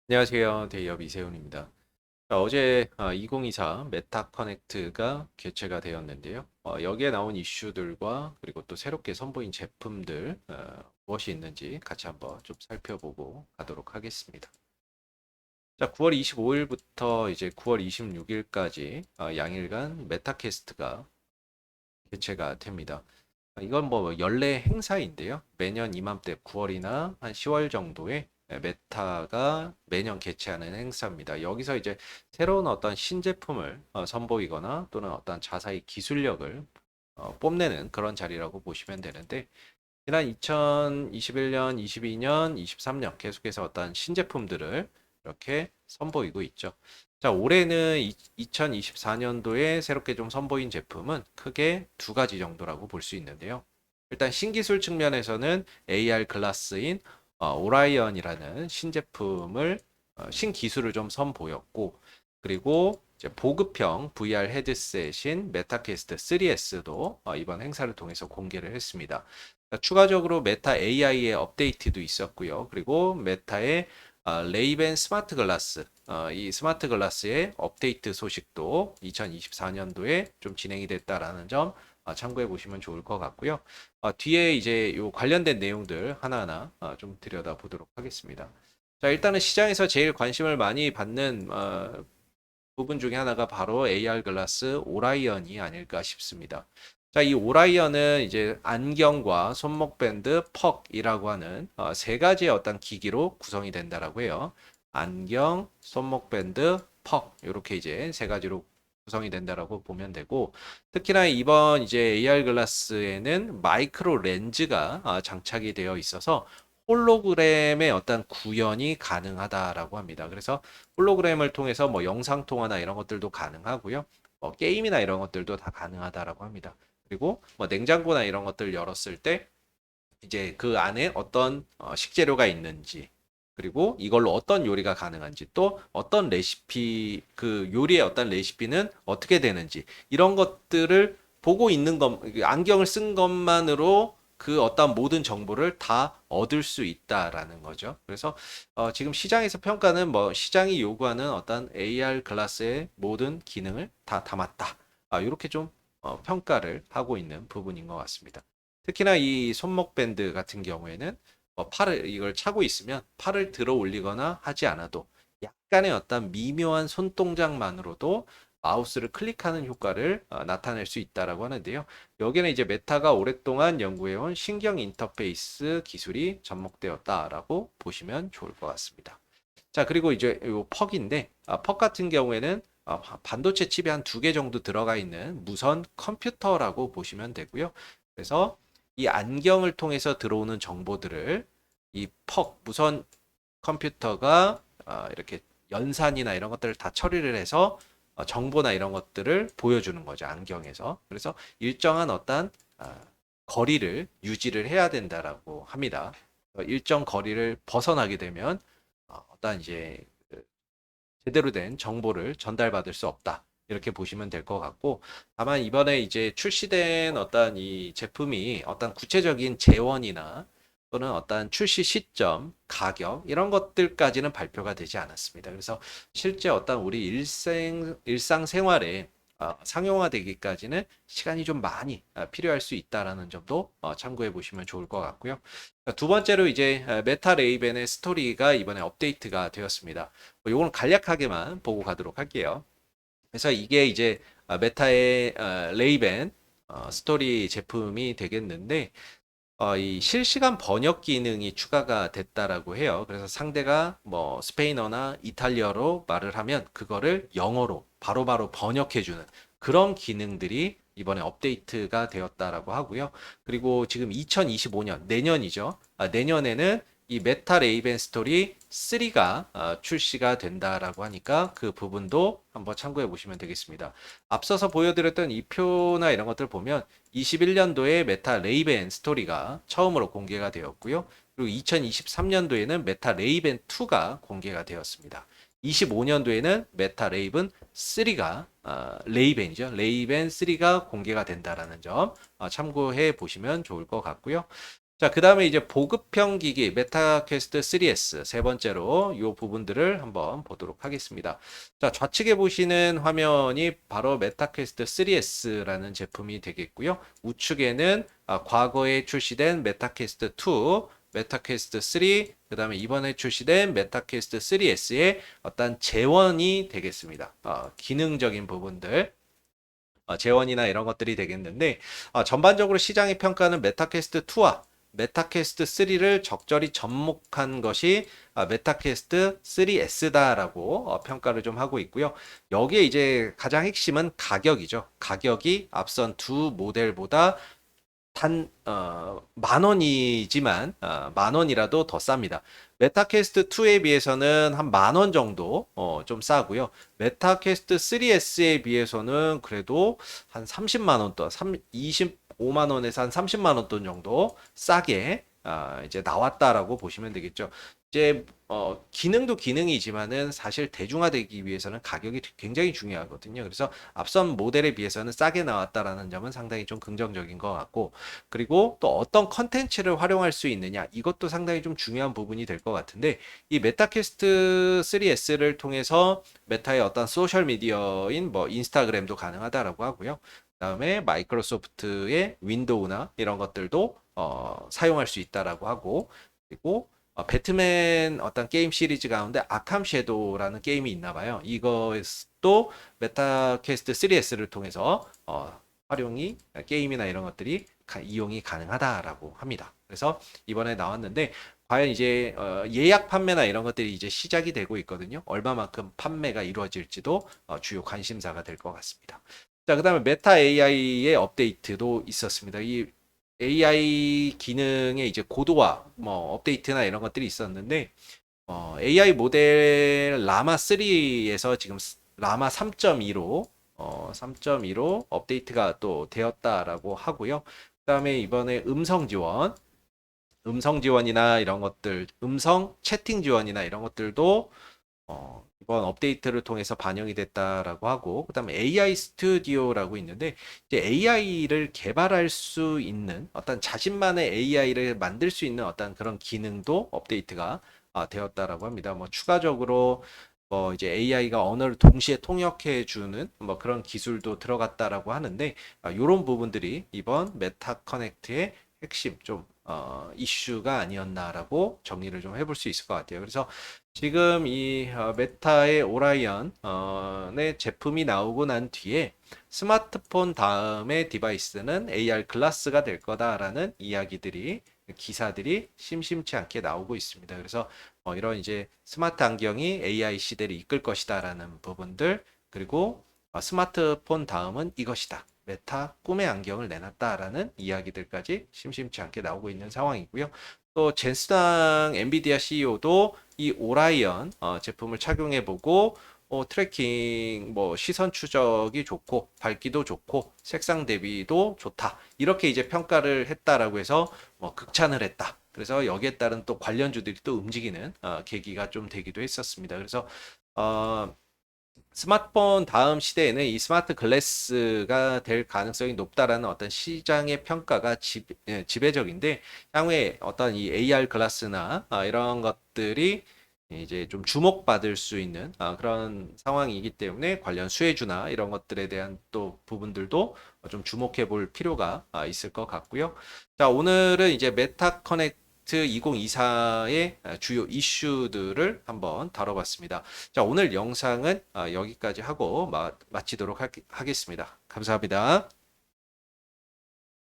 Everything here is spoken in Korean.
안녕하세요. 대기업 이세훈입니다. 자, 어제 2024 메타 커넥트가 개최가 되었는데요. 여기에 나온 이슈들과 그리고 또 새롭게 선보인 제품들 무엇이 있는지 같이 한번 좀 살펴보고 가도록 하겠습니다. 자, 9월 25일부터 이제 9월 26일까지 양일간 메타캐스트가 개최가 됩니다. 이건 뭐 연례 행사인데요. 매년 이맘때 9월이나 한 10월 정도에 메타가 매년 개최하는 행사입니다. 여기서 이제 새로운 어떤 신제품을 선보이거나 또는 어떤 자사의 기술력을 뽐내는 그런 자리라고 보시면 되는데, 지난 2021년, 22년, 23년 계속해서 어떤 신제품들을 이렇게 선보이고 있죠. 자, 올해는 2024년도에 새롭게 좀 선보인 제품은 크게 두 가지 정도라고 볼 수 있는데요. 일단 신기술 측면에서는 AR 글라스인 오라이언이라는 신제품을 신기술을 좀 선보였고, 그리고 이제 보급형 VR 헤드셋인 메타캐스트 3S도 이번 행사를 통해서 공개를 했습니다. 추가적으로 메타 AI의 업데이트도 있었고요. 그리고 메타의 레이벤 스마트 글라스, 이 스마트 글라스의 업데이트 소식도 2024년도에 좀 진행이 됐다라는 점 참고해 보시면 좋을 것 같고요. 뒤에 이제 요 관련된 내용들 하나하나 좀 들여다보도록 하겠습니다. 자, 일단은 시장에서 제일 관심을 많이 받는 부분 중에 하나가 바로 AR 글라스 오라이언이 아닐까 싶습니다. 자, 이 오라이언은 이제 안경과 손목 밴드, 퍽이라고 하는 세 가지의 어떤 기기로 구성이 된다라고 해요. 안경, 손목 밴드, 퍽 이렇게 이제 세 가지로 구성이 된다라고 보면 되고, 특히나 이번 이제 AR 글라스에는 마이크로 렌즈가 장착이 되어 있어서 홀로그램의 어떤 구현이 가능하다라고 합니다. 그래서 홀로그램을 통해서 뭐 영상 통화나 이런 것들도 가능하고요. 게임이나 이런 것들도 다 가능하다라고 합니다. 그리고 뭐 냉장고나 이런 것들 열었을 때 이제 그 안에 어떤 식재료가 있는지, 그리고 이걸로 어떤 요리가 가능한지, 또 어떤 레시피, 그 요리의 어떤 레시피는 어떻게 되는지, 이런 것들을 보고 있는 것, 안경을 쓴 것만으로 그 어떤 모든 정보를 다 얻을 수 있다라는 거죠. 그래서 지금 시장에서 평가는 뭐 시장이 요구하는 어떤 AR 글라스의 모든 기능을 다 담았다. 이렇게 좀 평가를 하고 있는 부분인 것 같습니다. 특히나 이 손목 밴드 같은 경우에는 팔을 이걸 차고 있으면 팔을 들어 올리거나 하지 않아도 약간의 어떤 미묘한 손동작만으로도 마우스를 클릭하는 효과를 나타낼 수 있다라고 하는데요. 여기는 이제 메타가 오랫동안 연구해온 신경 인터페이스 기술이 접목되었다라고 보시면 좋을 것 같습니다. 자, 그리고 이제 이 퍽인데, 퍽 같은 경우에는 반도체 칩이 한 두 개 정도 들어가 있는 무선 컴퓨터라고 보시면 되고요. 그래서 이 안경을 통해서 들어오는 정보들을 이 퍽 무선 컴퓨터가 이렇게 연산이나 이런 것들을 다 처리를 해서 정보나 이런 것들을 보여주는 거죠. 안경에서. 그래서 일정한 어떤 거리를 유지를 해야 된다라고 합니다. 일정 거리를 벗어나게 되면 어떤 이제 그 제대로 된 정보를 전달받을 수 없다. 이렇게 보시면 될 것 같고, 다만 이번에 이제 출시된 어떤 이 제품이 어떤 구체적인 재원이나 또는 어떤 출시 시점, 가격 이런 것들까지는 발표가 되지 않았습니다. 그래서 실제 어떤 우리 일상생활에 상용화되기까지는 시간이 좀 많이 필요할 수 있다라는 점도 참고해 보시면 좋을 것 같고요. 두 번째로 이제 메타 레이벤의 스토리가 이번에 업데이트가 되었습니다. 요거는 간략하게만 보고 가도록 할게요. 그래서 이게 이제 메타의 레이벤 스토리 제품이 되겠는데, 이 실시간 번역 기능이 추가가 됐다라고 해요. 그래서 상대가 뭐 스페인어나 이탈리아로 말을 하면 그거를 영어로 바로바로 번역해주는 그런 기능들이 이번에 업데이트가 되었다라고 하고요. 그리고 지금 2025년, 내년이죠. 내년에는 이 메타 레이벤 스토리 3가 출시가 된다라고 하니까 그 부분도 한번 참고해 보시면 되겠습니다. 앞서서 보여드렸던 이 표나 이런 것들 보면 21년도에 메타 레이벤 스토리가 처음으로 공개가 되었고요. 그리고 2023년도에는 메타 레이벤 2가 공개가 되었습니다. 25년도에는 메타 레이븐 3가 레이벤이죠. 레이벤 3가 공개가 된다라는 점 참고해 보시면 좋을 것 같고요. 자, 그 다음에 이제 보급형 기기 메타퀘스트 3S 세 번째로 이 부분들을 한번 보도록 하겠습니다. 자, 좌측에 보시는 화면이 바로 메타퀘스트 3S라는 제품이 되겠고요. 우측에는 과거에 출시된 메타퀘스트 2, 메타퀘스트 3, 그 다음에 이번에 출시된 메타퀘스트 3S의 어떤 재원이 되겠습니다. 기능적인 부분들. 재원이나 이런 것들이 되겠는데 전반적으로 시장의 평가는 메타퀘스트 2와 메타퀘스트 3를 적절히 접목한 것이 메타퀘스트 3S다라고 평가를 좀 하고 있고요. 여기에 이제 가장 핵심은 가격이죠. 가격이 앞선 두 모델보다 만 원이지만, 만 원이라도 더 쌉니다. 메타퀘스트 2에 비해서는 한 만 원 정도, 좀 싸고요. 메타퀘스트 3S에 비해서는 그래도 한 30만 원 돈, 25만 원에서 한 30만 원 돈 정도 싸게, 이제 나왔다라고 보시면 되겠죠. 이제 기능도 기능이지만은 사실 대중화되기 위해서는 가격이 굉장히 중요하거든요. 그래서 앞선 모델에 비해서는 싸게 나왔다라는 점은 상당히 좀 긍정적인 것 같고, 그리고 또 어떤 컨텐츠를 활용할 수 있느냐, 이것도 상당히 좀 중요한 부분이 될 것 같은데, 이 메타퀘스트 3S를 통해서 메타의 어떤 소셜 미디어인 뭐 인스타그램도 가능하다라고 하고요. 그다음에 마이크로소프트의 윈도우나 이런 것들도 사용할 수 있다라고 하고, 그리고 배트맨 어떤 게임 시리즈 가운데 아캄 섀도우라는 게임이 있나 봐요. 이것도 메타퀘스트 3S를 통해서 활용이 게임이나 이런 것들이 이용이 가능하다라고 합니다. 그래서 이번에 나왔는데 과연 이제 예약 판매나 이런 것들이 이제 시작이 되고 있거든요. 얼마만큼 판매가 이루어질지도 주요 관심사가 될 것 같습니다. 자, 그다음에 메타 AI의 업데이트도 있었습니다. 이 AI 기능의 이제 고도화, 뭐 업데이트나 이런 것들이 있었는데 AI 모델 라마 3에서 지금 라마 3.2로 3.2로 업데이트가 또 되었다라고 하고요. 그다음에 이번에 음성 지원이나 이런 것들, 음성 채팅 지원이나 이런 것들도 이번 업데이트를 통해서 반영이 됐다라고 하고, 그다음에 AI 스튜디오라고 있는데 이제 AI를 개발할 수 있는 어떤 자신만의 AI를 만들 수 있는 어떤 그런 기능도 업데이트가 되었다라고 합니다. 뭐 추가적으로 뭐 이제 AI가 언어를 동시에 통역해 주는 뭐 그런 기술도 들어갔다라고 하는데 이런 부분들이 이번 메타 커넥트의 핵심 좀 이슈가 아니었나라고 정리를 좀 해볼 수 있을 것 같아요. 그래서 지금 이 메타의 오라이언의 제품이 나오고 난 뒤에 스마트폰 다음의 디바이스는 AR 글라스가 될 거다라는 이야기들이 기사들이 심심치 않게 나오고 있습니다. 그래서 이런 이제 스마트 안경이 AI 시대를 이끌 것이다라는 부분들, 그리고 스마트폰 다음은 이것이다. 메타 꿈의 안경을 내놨다라는 이야기들까지 심심치 않게 나오고 있는 상황이고요. 또 젠스당 엔비디아 CEO도 이 오라이언 제품을 착용해보고 트래킹 뭐 시선 추적이 좋고 밝기도 좋고 색상 대비도 좋다, 이렇게 이제 평가를 했다라고 해서 뭐 극찬을 했다. 그래서 여기에 따른 또 관련주들이 또 움직이는 계기가 좀 되기도 했었습니다. 그래서 어, 스마트폰 다음 시대에는 이 스마트 글래스가 될 가능성이 높다라는 어떤 시장의 평가가 지배적인데, 향후에 어떤 이 AR 글라스나 이런 것들이 이제 좀 주목받을 수 있는 그런 상황이기 때문에 관련 수혜주나 이런 것들에 대한 또 부분들도 좀 주목해 볼 필요가 있을 것 같고요. 자, 오늘은 이제 메타 커넥트 2024의 주요 이슈들을 한번 다뤄봤습니다. 자, 오늘 영상은 여기까지 하고 마치도록 하겠습니다. 감사합니다.